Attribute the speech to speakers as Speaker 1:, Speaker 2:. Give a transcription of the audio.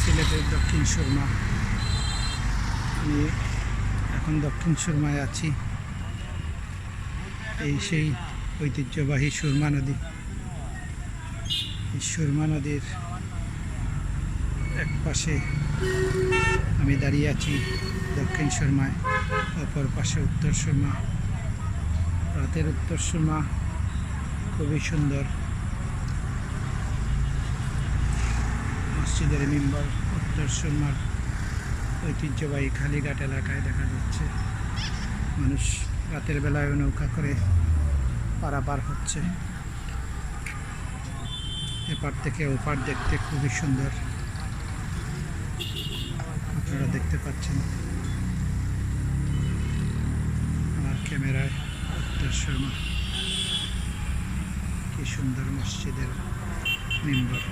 Speaker 1: সিলেটের দক্ষিণ সুরমা। আমি এখন দক্ষিণ সুরমায় আছি। এই সেই ঐতিহ্যবাহী সুরমা নদী। এই সুরমা নদীর এক পাশে আমি দাঁড়িয়ে আছি দক্ষিণ সুরমায়, অপর পাশে উত্তর সুরমা। রাতের উত্তর সুরমা খুবই সুন্দর। মসজিদের মিম্বর উত্তর সুরমার ঐতিহ্যবাহী খালিঘাট এলাকায় দেখা যাচ্ছে। মানুষ রাতের বেলায় নৌকা করে পারাপার হচ্ছে। এপার থেকে ওপার দেখতে খুবই সুন্দর, আপনারা দেখতে পাচ্ছেন আমার ক্যামেরায়। উত্তর সুরমা কি সুন্দর মসজিদের মিম্বর।